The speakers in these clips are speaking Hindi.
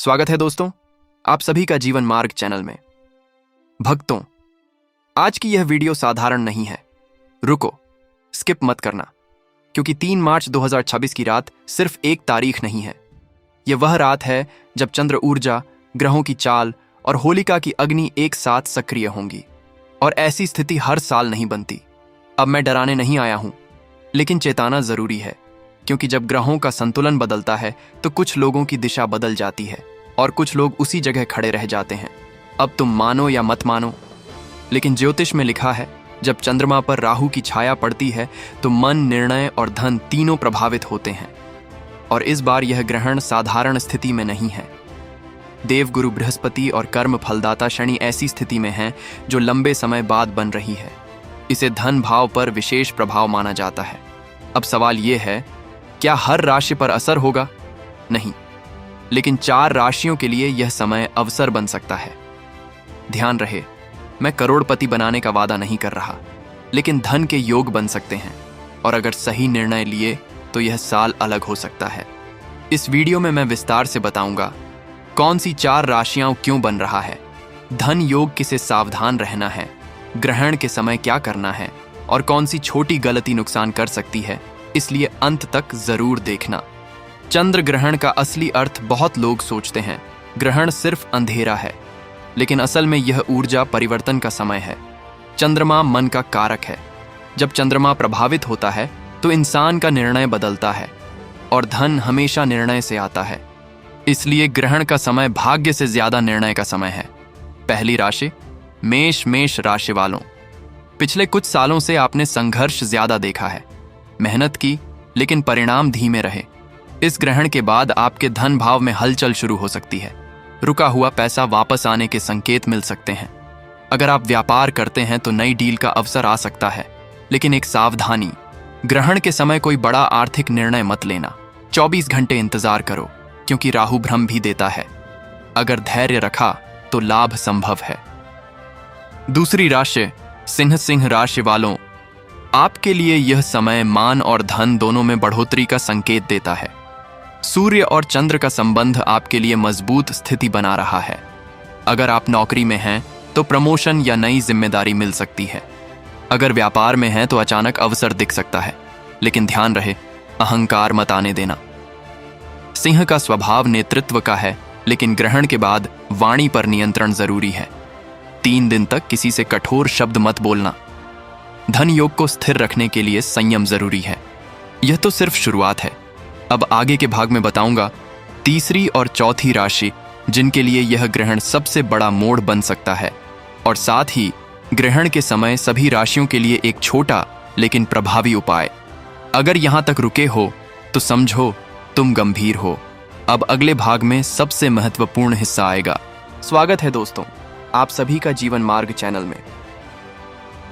स्वागत है दोस्तों, आप सभी का जीवन मार्ग चैनल में। भक्तों, आज की यह वीडियो साधारण नहीं है। रुको, स्किप मत करना, क्योंकि 3 मार्च 2026 की रात सिर्फ एक तारीख नहीं है। यह वह रात है जब चंद्र ऊर्जा, ग्रहों की चाल और होलिका की अग्नि एक साथ सक्रिय होंगी। और ऐसी स्थिति हर साल नहीं बनती। अब मैं डराने नहीं आया हूं, लेकिन चेताना जरूरी है, क्योंकि जब ग्रहों का संतुलन बदलता है तो कुछ लोगों की दिशा बदल जाती है और कुछ लोग उसी जगह खड़े रह जाते हैं। अब तुम मानो या मत मानो, लेकिन ज्योतिष में लिखा है, जब चंद्रमा पर राहु की छाया पड़ती है तो मन, निर्णय और धन तीनों प्रभावित होते हैं। और इस बार यह ग्रहण साधारण स्थिति में नहीं है। देवगुरु बृहस्पति और कर्म फलदाता शनि ऐसी स्थिति में हैं जो लंबे समय बाद बन रही है। इसे धन भाव पर विशेष प्रभाव माना जाता है। अब सवाल यह है, क्या हर राशि पर असर होगा? नहीं, लेकिन 4 राशियों के लिए यह समय अवसर बन सकता है। ध्यान रहे, मैं करोड़पति बनाने का वादा नहीं कर रहा, लेकिन धन के योग बन सकते हैं। और अगर सही निर्णय लिए तो यह साल अलग हो सकता है। इस वीडियो में मैं विस्तार से बताऊंगा कौन सी 4 राशियां क्यों बन रहा है, धन योग किसे सावधान रहना है, ग्रहण के समय क्या करना है और कौन सी छोटी गलती नुकसान कर सकती है। इसलिए अंत तक जरूर देखना। चंद्र ग्रहण का असली अर्थ बहुत लोग सोचते हैं ग्रहण सिर्फ अंधेरा है, लेकिन असल में यह ऊर्जा परिवर्तन का समय है। चंद्रमा मन का कारक है। जब चंद्रमा प्रभावित होता है तो इंसान का निर्णय बदलता है और धन हमेशा निर्णय से आता है। इसलिए ग्रहण का समय भाग्य से ज्यादा निर्णय का समय है। पहली राशि मेष राशि वालों। पिछले कुछ सालों से आपने संघर्ष ज्यादा देखा है, मेहनत की, लेकिन परिणाम धीमे रहे। इस ग्रहण के बाद आपके धन भाव में हलचल शुरू हो सकती है। रुका हुआ पैसा वापस आने के संकेत मिल सकते हैं। अगर आप व्यापार करते हैं तो नई डील का अवसर आ सकता है, लेकिन एक सावधानी, ग्रहण के समय कोई बड़ा आर्थिक निर्णय मत लेना। 24 घंटे इंतजार करो, क्योंकि राहु भ्रम भी देता है। अगर धैर्य रखा तो लाभ संभव है। दूसरी राशि सिंह राशि वालों। आपके लिए यह समय मान और धन दोनों में बढ़ोतरी का संकेत देता है। सूर्य और चंद्र का संबंध आपके लिए मजबूत स्थिति बना रहा है। अगर आप नौकरी में हैं तो प्रमोशन या नई जिम्मेदारी मिल सकती है। अगर व्यापार में हैं तो अचानक अवसर दिख सकता है, लेकिन ध्यान रहे, अहंकार मत आने देना। सिंह का स्वभाव नेतृत्व का है, लेकिन ग्रहण के बाद वाणी पर नियंत्रण जरूरी है। 3 दिन तक किसी से कठोर शब्द मत बोलना। धन योग को स्थिर रखने के लिए संयम जरूरी है। यह तो सिर्फ शुरुआत है। अब आगे के भाग में बताऊंगा तीसरी और चौथी राशि, जिनके लिए यह ग्रहण सबसे बड़ा मोड़ बन सकता है। और साथ ही ग्रहण के समय सभी राशियों के लिए एक छोटा लेकिन प्रभावी उपाय। अगर यहां तक रुके हो तो समझो तुम गंभीर हो। अब अगले भाग में सबसे महत्वपूर्ण हिस्सा आएगा। स्वागत है दोस्तों, आप सभी का जीवन मार्ग चैनल में।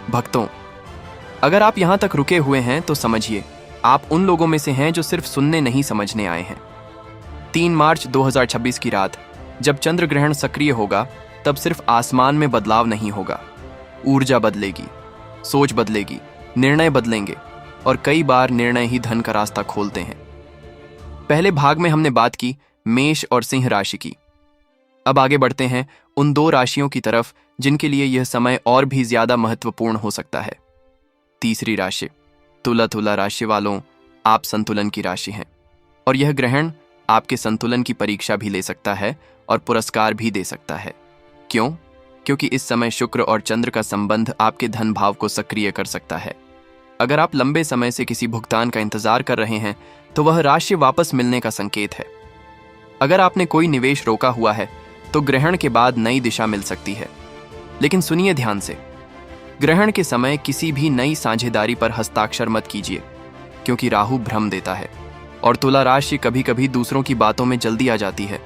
भक्तों, अगर आप यहां तक रुके हुए हैं तो समझिए आप उन लोगों में से हैं जो सिर्फ सुनने नहीं, समझने आए हैं। 3 मार्च 2026 की रात जब चंद्र ग्रहण सक्रिय होगा, तब सिर्फ आसमान में बदलाव नहीं होगा, ऊर्जा बदलेगी, सोच बदलेगी, निर्णय बदलेंगे और कई बार निर्णय ही धन का रास्ता खोलते हैं। पहले भाग में हमने बात की मेष और सिंह राशि की। अब आगे बढ़ते हैं उन 2 राशियों की तरफ जिनके लिए यह समय और भी ज्यादा महत्वपूर्ण हो सकता है। तीसरी राशि तुला राशि वालों, आप संतुलन की राशि हैं और यह ग्रहण आपके संतुलन की परीक्षा भी ले सकता है और पुरस्कार भी दे सकता है। क्यों? क्योंकि इस समय शुक्र और चंद्र का संबंध आपके धन भाव को सक्रिय कर सकता है। अगर आप लंबे समय से किसी भुगतान का इंतजार कर रहे हैं तो वह राशि वापस मिलने का संकेत है। अगर आपने कोई निवेश रोका हुआ है तो ग्रहण के बाद नई दिशा मिल सकती है। लेकिन सुनिए ध्यान से, ग्रहण के समय किसी भी नई साझेदारी पर हस्ताक्षर मत कीजिए, क्योंकि राहु भ्रम देता है और तुला राशि कभी कभी दूसरों की बातों में जल्दी आ जाती है।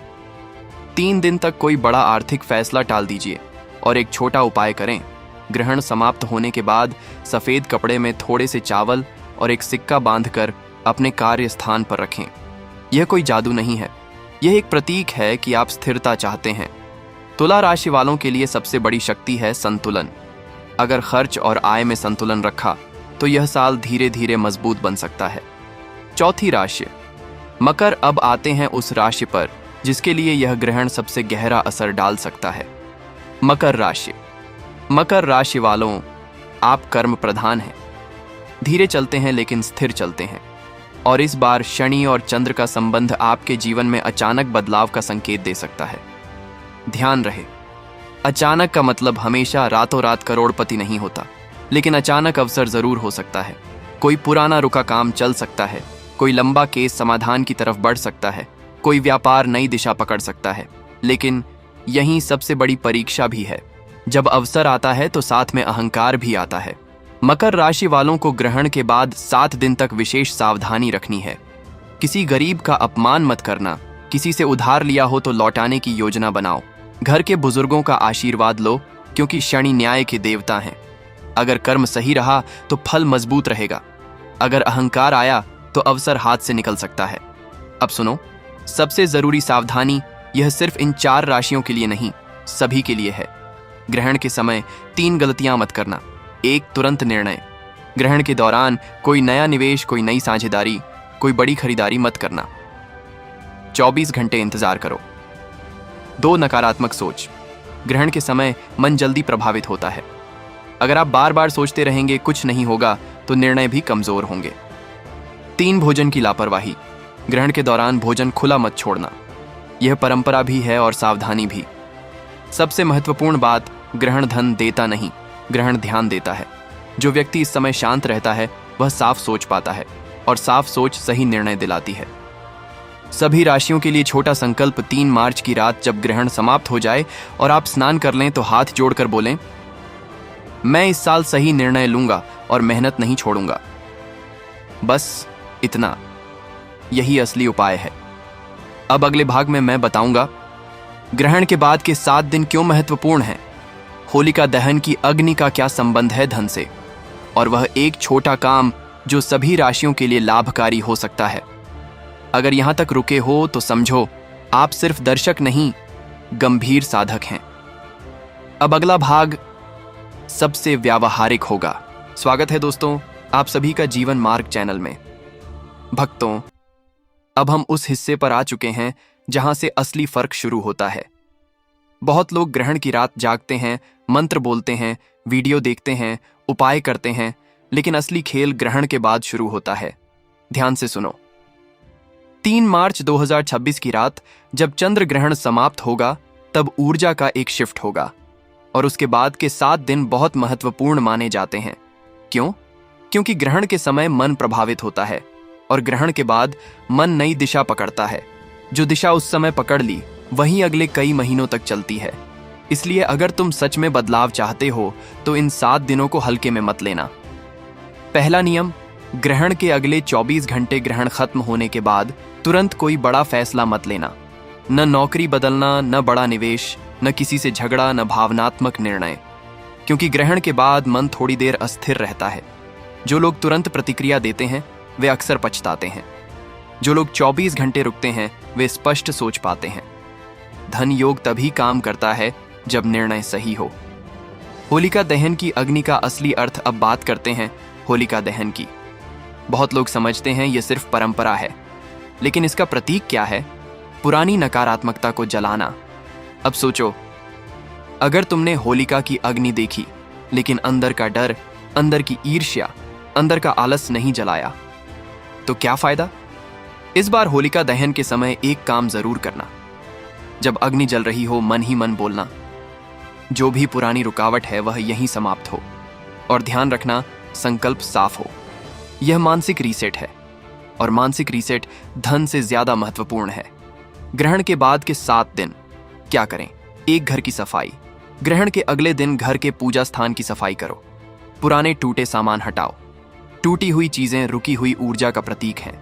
3 दिन तक कोई बड़ा आर्थिक फैसला टाल दीजिए और एक छोटा उपाय करें। ग्रहण समाप्त होने के बाद सफेद कपड़े में थोड़े से चावल और एक सिक्का बांधकर अपने कार्य स्थान पर रखें। यह कोई जादू नहीं है, यह एक प्रतीक है कि आप स्थिरता चाहते हैं। तुला राशि वालों के लिए सबसे बड़ी शक्ति है संतुलन। अगर खर्च और आय में संतुलन रखा तो यह साल धीरे धीरे मजबूत बन सकता है। चौथी राशि मकर। अब आते हैं उस राशि पर जिसके लिए यह ग्रहण सबसे गहरा असर डाल सकता है। मकर राशि। मकर राशि वालों, आप कर्म प्रधान हैं, धीरे चलते हैं लेकिन स्थिर चलते हैं, और इस बार शनि और चंद्र का संबंध आपके जीवन में अचानक बदलाव का संकेत दे सकता है। ध्यान रहे, अचानक का मतलब हमेशा रातों रात करोड़पति नहीं होता, लेकिन अचानक अवसर जरूर हो सकता है। कोई पुराना रुका काम चल सकता है, कोई लंबा केस समाधान की तरफ बढ़ सकता है, कोई व्यापार नई दिशा पकड़ सकता है। लेकिन यही सबसे बड़ी परीक्षा भी है। जब अवसर आता है तो साथ में अहंकार भी आता है। मकर राशि वालों को ग्रहण के बाद 7 दिन तक विशेष सावधानी रखनी है। किसी गरीब का अपमान मत करना, किसी से उधार लिया हो तो लौटाने की योजना बनाओ। घर के बुजुर्गों का आशीर्वाद लो, क्योंकि शनि न्याय के देवता हैं। अगर कर्म सही रहा तो फल मजबूत रहेगा, अगर अहंकार आया तो अवसर हाथ से निकल सकता है। अब सुनो, सबसे जरूरी सावधानी यह सिर्फ इन 4 राशियों के लिए नहीं, सभी के लिए है। ग्रहण के समय 3 गलतियां मत करना। 1, तुरंत निर्णय। ग्रहण के दौरान कोई नया निवेश, कोई नई साझेदारी, कोई बड़ी खरीदारी मत करना। 24 घंटे इंतजार करो। 2, नकारात्मक सोच। ग्रहण के समय मन जल्दी प्रभावित होता है। अगर आप बार बार सोचते रहेंगे कुछ नहीं होगा तो निर्णय भी कमजोर होंगे। 3, भोजन की लापरवाही। ग्रहण के दौरान भोजन खुला मत छोड़ना। यह परंपरा भी है और सावधानी भी। सबसे महत्वपूर्ण बात, ग्रहण धन देता नहीं, ग्रहण ध्यान देता है। जो व्यक्ति इस समय शांत रहता है वह साफ सोच पाता है, और साफ सोच सही निर्णय दिलाती है। सभी राशियों के लिए छोटा संकल्प, 3 मार्च की रात जब ग्रहण समाप्त हो जाए और आप स्नान कर लें तो हाथ जोड़कर बोलें, मैं इस साल सही निर्णय लूंगा और मेहनत नहीं छोड़ूंगा। बस इतना, यही असली उपाय है। अब अगले भाग में मैं बताऊंगा ग्रहण के बाद के 7 दिन क्यों महत्वपूर्ण हैं, होलिका दहन की अग्नि का क्या संबंध है धन से, और वह एक छोटा काम जो सभी राशियों के लिए लाभकारी हो सकता है। अगर यहां तक रुके हो तो समझो, आप सिर्फ दर्शक नहीं, गंभीर साधक हैं। अब अगला भाग सबसे व्यावहारिक होगा। स्वागत है दोस्तों, आप सभी का जीवन मार्ग चैनल में। भक्तों, अब हम उस हिस्से पर आ चुके हैं जहां से असली फर्क शुरू होता है। बहुत लोग ग्रहण की रात जागते हैं, मंत्र बोलते हैं, वीडियो देखते हैं, उपाय करते हैं, लेकिन असली खेल ग्रहण के बाद शुरू होता है। ध्यान से सुनो। 3 मार्च 2026 की रात जब चंद्र ग्रहण समाप्त होगा तब ऊर्जा का एक शिफ्ट होगा, और उसके बाद के 7 दिन बहुत महत्वपूर्ण माने जाते हैं। क्यों? क्योंकि ग्रहण के समय मन प्रभावित होता है, और ग्रहण के बाद मन नई दिशा पकड़ता है। जो दिशा उस समय पकड़ ली वही अगले कई महीनों तक चलती है। इसलिए अगर तुम सच में बदलाव चाहते हो तो इन 7 दिनों को हल्के में मत लेना। पहला नियम, ग्रहण के अगले 24 घंटे ग्रहण खत्म होने के बाद तुरंत कोई बड़ा फैसला मत लेना। न नौकरी बदलना, न बड़ा निवेश, न किसी से झगड़ा, न भावनात्मक निर्णय, क्योंकि ग्रहण के बाद मन थोड़ी देर अस्थिर रहता है। जो लोग तुरंत प्रतिक्रिया देते हैं वे अक्सर पछताते हैं। जो लोग 24 घंटे रुकते हैं वे स्पष्ट सोच पाते हैं। धन योग तभी काम करता है जब निर्णय सही हो। होलिका दहन की अग्नि का असली अर्थ अब बात करते हैं। होलिका दहन की बहुत लोग समझते हैं यह सिर्फ परंपरा है, लेकिन इसका प्रतीक क्या है? पुरानी नकारात्मकता को जलाना। अब सोचो, अगर तुमने होलिका की अग्नि देखी लेकिन अंदर का डर, अंदर की ईर्ष्या, अंदर का आलस नहीं जलाया, तो क्या फायदा? इस बार होलिका दहन के समय एक काम जरूर करना। जब अग्नि जल रही हो, मन ही मन बोलना, जो भी पुरानी रुकावट है वह यहीं समाप्त हो। और ध्यान रखना, संकल्प साफ हो। यह मानसिक रीसेट है, और मानसिक रीसेट धन से ज्यादा महत्वपूर्ण है। ग्रहण के बाद के 7 दिन क्या करें? 1, घर की सफाई। ग्रहण के अगले दिन घर के पूजा स्थान की सफाई करो। पुराने टूटे सामान हटाओ। टूटी हुई चीजें रुकी हुई ऊर्जा का प्रतीक हैं।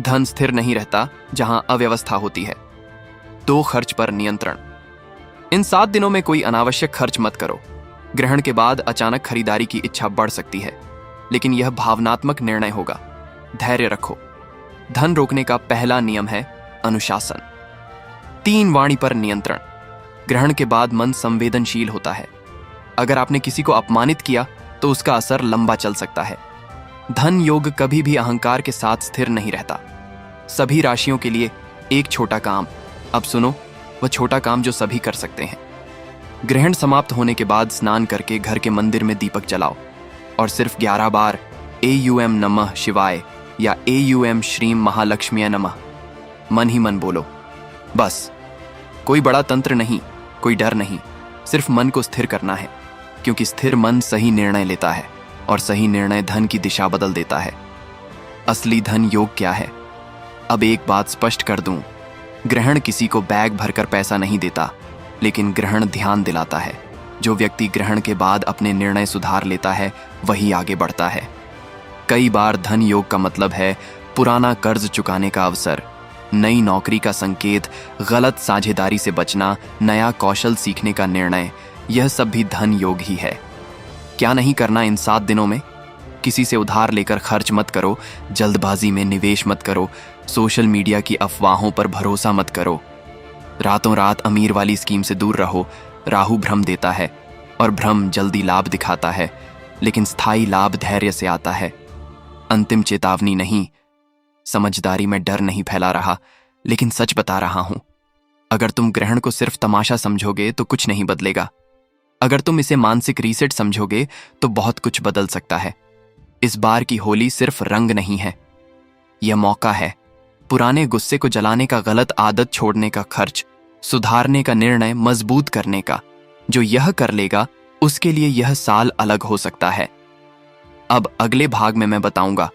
धन स्थिर नहीं रहता जहां अव्यवस्था होती है। 2, खर्च पर नियंत्रण। इन 7 दिनों में कोई अनावश्यक खर्च मत करो। ग्रहण के बाद अचानक खरीदारी की इच्छा बढ़ सकती है, लेकिन यह भावनात्मक निर्णय होगा। धैर्य रखो। धन रोकने का पहला नियम है अनुशासन। 3, वाणी पर नियंत्रण। ग्रहण के बाद मन संवेदनशील होता है। अगर आपने किसी को अपमानित किया तो उसका असर लंबा चल सकता है। धन योग कभी भी अहंकार के साथ स्थिर नहीं रहता। सभी राशियों के लिए एक छोटा काम, अब सुनो वह छोटा काम जो सभी कर सकते हैं। ग्रहण समाप्त होने के बाद स्नान करके घर के मंदिर में दीपक जलाओ और सिर्फ 11 बार AUM नमः शिवाय या AUM श्रीम महालक्ष्मी नमः मन ही मन बोलो। बस, कोई बड़ा तंत्र नहीं, कोई डर नहीं, सिर्फ मन को स्थिर करना है, क्योंकि स्थिर मन सही निर्णय लेता है और सही निर्णय धन की दिशा बदल देता है। असली धन योग क्या है? अब एक बात स्पष्ट कर दूं, ग्रहण किसी को बैग भरकर पैसा नहीं देता, लेकिन ग्रहण ध्यान दिलाता है। जो व्यक्ति ग्रहण के बाद अपने निर्णय सुधार लेता है वही आगे बढ़ता है। कई बार धन योग का मतलब है पुराना कर्ज चुकाने का अवसर, नई नौकरी का संकेत, गलत साझेदारी से बचना, नया कौशल सीखने का निर्णय। यह सब भी धन योग ही है। क्या नहीं करना इन 7 दिनों में? किसी से उधार लेकर खर्च मत करो, जल्दबाजी में निवेश मत करो, सोशल मीडिया की अफवाहों पर भरोसा मत करो, रातों रात अमीर वाली स्कीम से दूर रहो। राहु भ्रम देता है और भ्रम जल्दी लाभ दिखाता है, लेकिन स्थायी लाभ धैर्य से आता है। अंतिम चेतावनी नहीं, समझदारी में डर नहीं फैला रहा, लेकिन सच बता रहा हूं। अगर तुम ग्रहण को सिर्फ तमाशा समझोगे तो कुछ नहीं बदलेगा। अगर तुम इसे मानसिक रीसेट समझोगे तो बहुत कुछ बदल सकता है। इस बार की होली सिर्फ रंग नहीं है, यह मौका है पुराने गुस्से को जलाने का, गलत आदत छोड़ने का, खर्च सुधारने का, निर्णय मजबूत करने का। जो यह कर लेगा उसके लिए यह साल अलग हो सकता है। अब अगले भाग में मैं बताऊंगा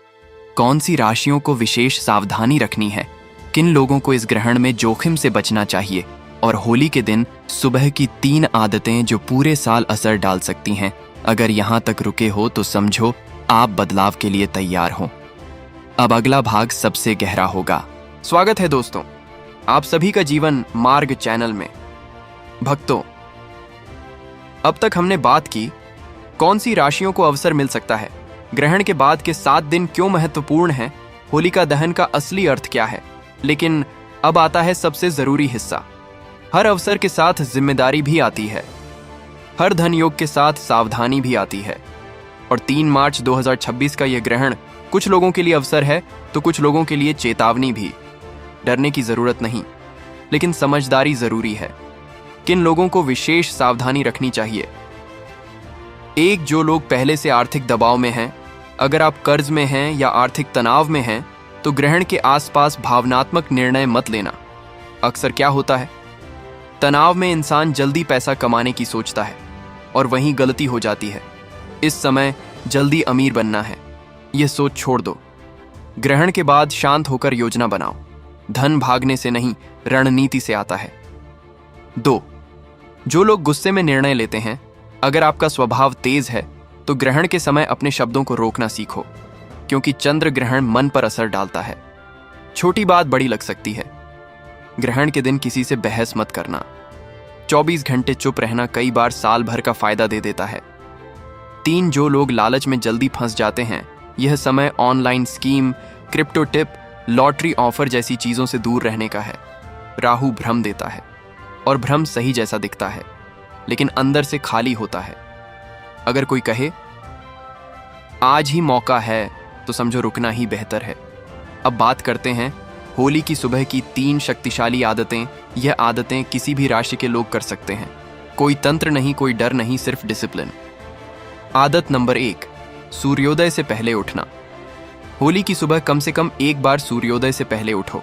कौन सी राशियों को विशेष सावधानी रखनी है, किन लोगों को इस ग्रहण में जोखिम से बचना चाहिए, और होली के दिन सुबह की 3 आदतें जो पूरे साल असर डाल सकती हैं। अगर यहां तक रुके हो तो समझो आप बदलाव के लिए तैयार हो। अब अगला भाग सबसे गहरा होगा। स्वागत है दोस्तों, आप सभी का जीवन मार्ग चैनल में। भक्तों, अब तक हमने बात की कौन सी राशियों को अवसर मिल सकता है, ग्रहण के बाद के 7 दिन क्यों महत्वपूर्ण हैं, होलिका दहन का असली अर्थ क्या है। लेकिन अब आता है सबसे जरूरी हिस्सा। हर अवसर के साथ जिम्मेदारी भी आती है, हर धन योग के साथ सावधानी भी आती है। और 3 मार्च 2026 का यह ग्रहण कुछ लोगों के लिए अवसर है तो कुछ लोगों के लिए चेतावनी भी। डरने की जरूरत नहीं, लेकिन समझदारी जरूरी है। किन लोगों को विशेष सावधानी रखनी चाहिए? एक, जो लोग पहले से आर्थिक दबाव में हैं। अगर आप कर्ज में हैं या आर्थिक तनाव में हैं तो ग्रहण के आसपास भावनात्मक निर्णय मत लेना। अक्सर क्या होता है, तनाव में इंसान जल्दी पैसा कमाने की सोचता है और वहीं गलती हो जाती है। इस समय जल्दी अमीर बनना है, यह सोच छोड़ दो। ग्रहण के बाद शांत होकर योजना बनाओ। धन भागने से नहीं, रणनीति से आता है। 2, जो लोग गुस्से में निर्णय लेते हैं। अगर आपका स्वभाव तेज है तो ग्रहण के समय अपने शब्दों को रोकना सीखो, क्योंकि चंद्र ग्रहण मन पर असर डालता है। छोटी बात बड़ी लग सकती है। ग्रहण के दिन किसी से बहस मत करना। 24 घंटे चुप रहना कई बार साल भर का फायदा दे देता है। 3, जो लोग लालच में जल्दी फंस जाते हैं। यह समय online scheme, crypto tip, lottery offer जैसी चीजों से दूर रहने का है। राहु भ्रम देता है और भ्रम सही जैसा दिखता है, लेकिन अंदर से खाली होता है। अगर कोई कहे आज ही मौका है तो समझो रुकना ही बेहतर है। अब बात करते हैं होली की सुबह की 3 शक्तिशाली आदतें। यह आदतें किसी भी राशि के लोग कर सकते हैं। कोई तंत्र नहीं, कोई डर नहीं, सिर्फ डिसिप्लिन। आदत नंबर 1, सूर्योदय से पहले उठना। होली की सुबह कम से कम एक बार सूर्योदय से पहले उठो।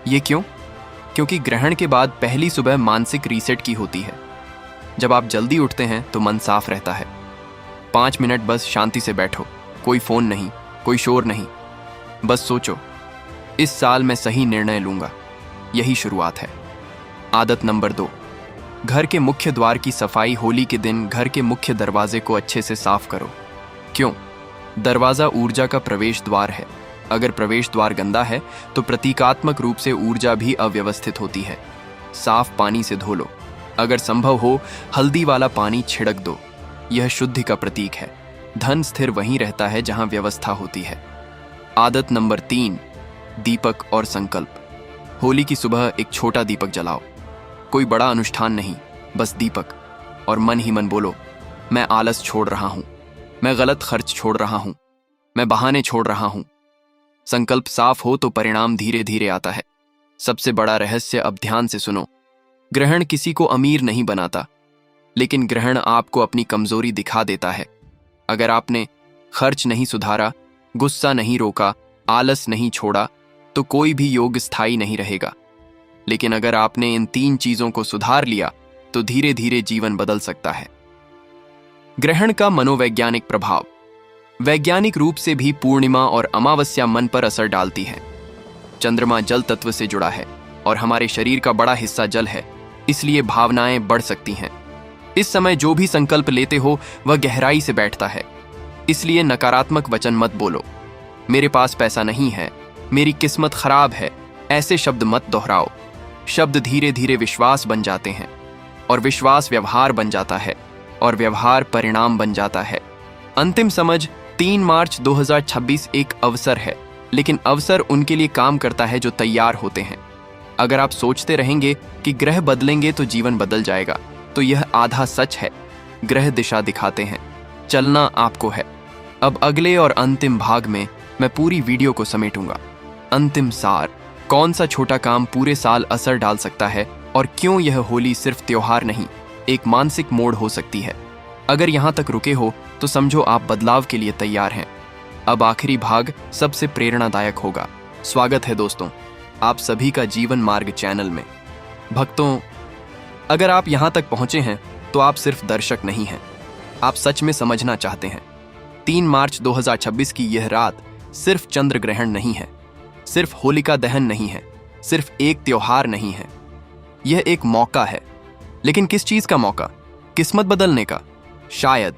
ये क्यों? क्योंकि ग्रहण के बाद पहली सुबह मानसिक रीसेट की होती है। जब आप जल्दी उठते हैं तो मन साफ रहता है। 5 मिनट बस शांति से बैठो, कोई फोन नहीं, कोई शोर नहीं, बस सोचो इस साल मैं सही निर्णय लूंगा। यही शुरुआत है। आदत नंबर 2, घर के मुख्य द्वार की सफाई। होली के दिन घर के मुख्य दरवाजे को अच्छे से साफ करो। क्यों? दरवाजा ऊर्जा का प्रवेश द्वार है। अगर प्रवेश द्वार गंदा है तो प्रतीकात्मक रूप से ऊर्जा भी अव्यवस्थित होती है। साफ पानी से धो लो। अगर संभव हो हल्दी वाला पानी छिड़क दो। यह शुद्धि का प्रतीक है। धन स्थिर वहीं रहता है जहां व्यवस्था होती है। आदत नंबर 3, दीपक और संकल्प। होली की सुबह एक छोटा दीपक जलाओ। कोई बड़ा अनुष्ठान नहीं, बस दीपक, और मन ही मन बोलो, मैं आलस छोड़ रहा हूं, मैं गलत खर्च छोड़ रहा हूं, मैं बहाने छोड़ रहा हूं। संकल्प साफ हो तो परिणाम धीरे धीरे आता है। सबसे बड़ा रहस्य अब ध्यान से सुनो। ग्रहण किसी को अमीर नहीं बनाता, लेकिन ग्रहण आपको अपनी कमजोरी दिखा देता है। अगर आपने खर्च नहीं सुधारा, गुस्सा नहीं रोका, आलस नहीं छोड़ा, तो कोई भी योग स्थायी नहीं रहेगा। लेकिन अगर आपने इन 3 चीजों को सुधार लिया तो धीरे धीरे जीवन बदल सकता है। ग्रहण का मनोवैज्ञानिक प्रभाव। वैज्ञानिक रूप से भी पूर्णिमा और अमावस्या मन पर असर डालती है। चंद्रमा जल तत्व से जुड़ा है और हमारे शरीर का बड़ा हिस्सा जल है, इसलिए भावनाएं बढ़ सकती हैं। इस समय जो भी संकल्प लेते हो वह गहराई से बैठता है, इसलिए नकारात्मक वचन मत बोलो। मेरे पास पैसा नहीं है, मेरी किस्मत खराब है, ऐसे शब्द मत दोहराओ। शब्द धीरे धीरे विश्वास बन जाते हैं और विश्वास व्यवहार बन जाता है और व्यवहार परिणाम बन जाता है। अंतिम समझ, 3 मार्च 2026 एक अवसर है, लेकिन अवसर उनके लिए काम करता है जो तैयार होते हैं। अगर आप सोचते रहेंगे कि ग्रह बदलेंगे तो जीवन बदल जाएगा, तो यह आधा सच है। ग्रह दिशा दिखाते हैं, चलना आपको है। अब अगले और अंतिम भाग में मैं पूरी वीडियो को समेटूंगा। अंतिम सार, कौन सा छोटा काम पूरे साल असर डाल सकता है और क्यों यह होली सिर्फ त्योहार नहीं, एक मानसिक मोड़ हो सकती है। अगर यहां तक रुके हो तो समझो आप बदलाव के लिए तैयार हैं। अब आखिरी भाग सबसे प्रेरणादायक होगा। स्वागत है दोस्तों, आप सभी का जीवन मार्ग चैनल में। भक्तों, अगर आप यहां तक पहुंचे हैं तो आप सिर्फ दर्शक नहीं हैं, आप सच में समझना चाहते हैं। 3 मार्च 2026 की यह रात सिर्फ चंद्र ग्रहण नहीं है, सिर्फ होलिका दहन नहीं है, सिर्फ एक त्योहार नहीं है, यह एक मौका है। लेकिन किस चीज का मौका? किस्मत बदलने का शायद,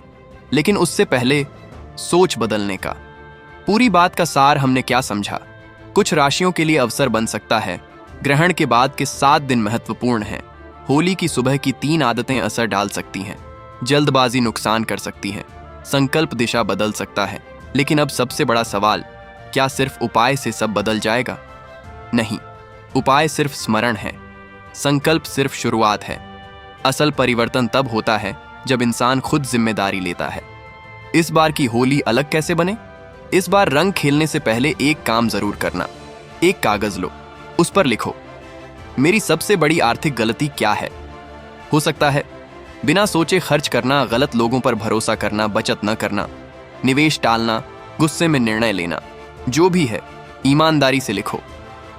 लेकिन उससे पहले सोच बदलने का। पूरी बात का सार हमने क्या समझा? कुछ राशियों के लिए अवसर बन सकता है। ग्रहण के बाद के 7 दिन महत्वपूर्ण हैं। होली की सुबह की 3 आदतें असर डाल सकती हैं। जल्दबाजी नुकसान कर सकती है, संकल्प दिशा बदल सकता है। लेकिन अब सबसे बड़ा सवाल, क्या सिर्फ उपाय से सब बदल जाएगा? नहीं, उपाय सिर्फ स्मरण है, संकल्प सिर्फ शुरुआत है। असल परिवर्तन तब होता है जब इंसान खुद जिम्मेदारी लेता है। इस बार की होली अलग कैसे बने? इस बार रंग खेलने से पहले एक काम जरूर करना। एक कागज लो, उस पर लिखो, मेरी सबसे बड़ी आर्थिक गलती क्या है। हो सकता है बिना सोचे खर्च करना, गलत लोगों पर भरोसा करना, बचत न करना, निवेश टालना, गुस्से में निर्णय लेना। जो भी है, ईमानदारी से लिखो।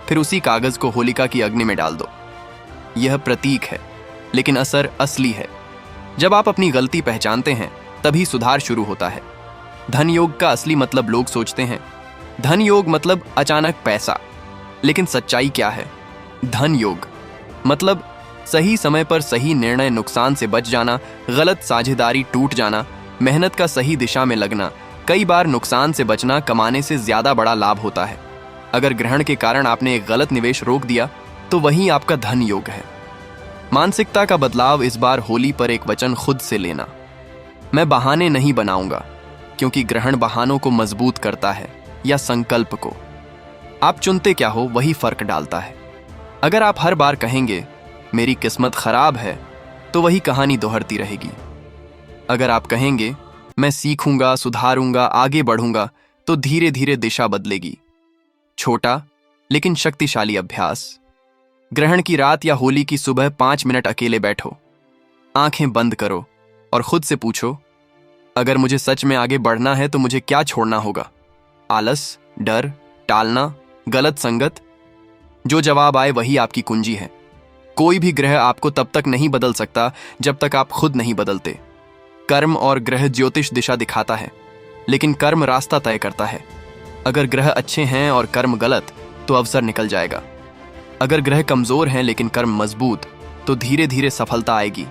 फिर उसी कागज को होलिका की अग्नि में डाल दो। यह प्रतीक है, लेकिन असर असली है। जब आप अपनी गलती पहचानते हैं तभी सुधार शुरू होता है। धन योग का असली मतलब लोग सोचते हैं धन योग मतलब अचानक पैसा, लेकिन सच्चाई क्या है? धन योग मतलब सही समय पर सही निर्णय, नुकसान से बच जाना, गलत साझेदारी टूट जाना, मेहनत का सही दिशा में लगना। कई बार नुकसान से बचना कमाने से ज्यादा बड़ा लाभ होता है। अगर ग्रहण के कारण आपने एक गलत निवेश रोक दिया तो वही आपका धन योग है। मानसिकता का बदलाव। इस बार होली पर एक वचन खुद से लेना, मैं बहाने नहीं बनाऊंगा, क्योंकि ग्रहण बहानों को मजबूत करता है या संकल्प को। आप चुनते क्या हो वही फर्क डालता है। अगर आप हर बार कहेंगे मेरी किस्मत खराब है, तो वही कहानी दोहरती रहेगी। अगर आप कहेंगे मैं सीखूंगा, सुधारूंगा, आगे बढ़ूंगा, तो धीरे धीरे दिशा बदलेगी। छोटा लेकिन शक्तिशाली अभ्यास। ग्रहण की रात या होली की सुबह 5 मिनट अकेले बैठो, आंखें बंद करो और खुद से पूछो, अगर मुझे सच में आगे बढ़ना है तो मुझे क्या छोड़ना होगा? आलस, डर, टालना, गलत संगत? जो जवाब आए वही आपकी कुंजी है। कोई भी ग्रह आपको तब तक नहीं बदल सकता जब तक आप खुद नहीं बदलते। कर्म और ग्रह ज्योतिष दिशा दिखाता है, लेकिन कर्म रास्ता तय करता है। अगर ग्रह अच्छे हैं और कर्म गलत, तो अवसर निकल जाएगा। अगर ग्रह कमजोर हैं लेकिन कर्म मजबूत, तो धीरे धीरे सफलता आएगी।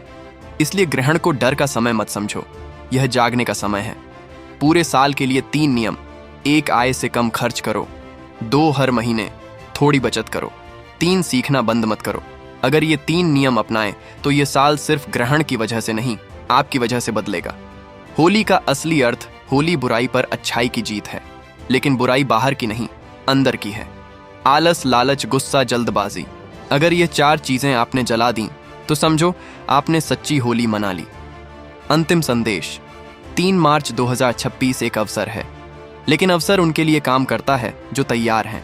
इसलिए ग्रहण को डर का समय मत समझो, यह जागने का समय है। पूरे साल के लिए 3 नियम। 1, आय से कम खर्च करो। 2, हर महीने थोड़ी बचत करो। 3, सीखना बंद मत करो। अगर ये 3 नियम अपनाएं तो ये साल सिर्फ ग्रहण की वजह से नहीं, आपकी वजह से बदलेगा। होली का असली अर्थ, होली बुराई पर अच्छाई की जीत है, लेकिन बुराई बाहर की नहीं, अंदर की है। आलस, लालच, गुस्सा, जल्दबाजी, अगर ये 4 चीजें आपने जला दी तो समझो आपने सच्ची होली मना ली। अंतिम संदेश, 3 मार्च 2026 एक अवसर है, लेकिन अवसर उनके लिए काम करता है जो तैयार हैं।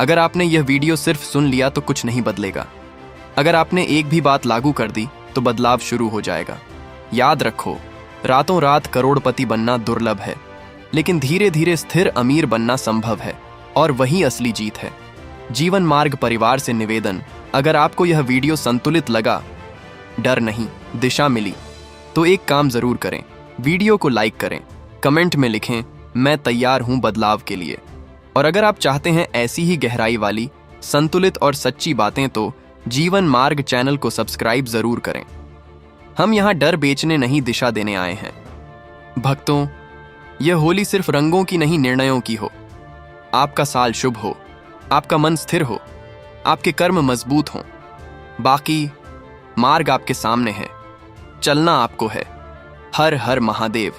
अगर आपने यह वीडियो सिर्फ सुन लिया तो कुछ नहीं बदलेगा। अगर आपने एक भी बात लागू कर दी तो बदलाव शुरू हो जाएगा। याद रखो, रातों रात करोड़पति बनना दुर्लभ है, लेकिन धीरे धीरे स्थिर अमीर बनना संभव है, और वही असली जीत है। जीवन मार्ग परिवार से निवेदन, अगर आपको यह वीडियो संतुलित लगा, डर नहीं, दिशा मिली, तो एक काम जरूर करें, वीडियो को लाइक करें, कमेंट में लिखें मैं तैयार हूं बदलाव के लिए। और अगर आप चाहते हैं ऐसी ही गहराई वाली, संतुलित और सच्ची बातें, तो जीवन मार्ग चैनल को सब्सक्राइब जरूर करें। हम यहाँ डर बेचने नहीं, दिशा देने आए हैं। भक्तों, यह होली सिर्फ रंगों की नहीं, निर्णयों की हो। आपका साल शुभ हो, आपका मन स्थिर हो, आपके कर्म मजबूत हों। बाकी मार्ग आपके सामने है, चलना आपको है। हर हर महादेव।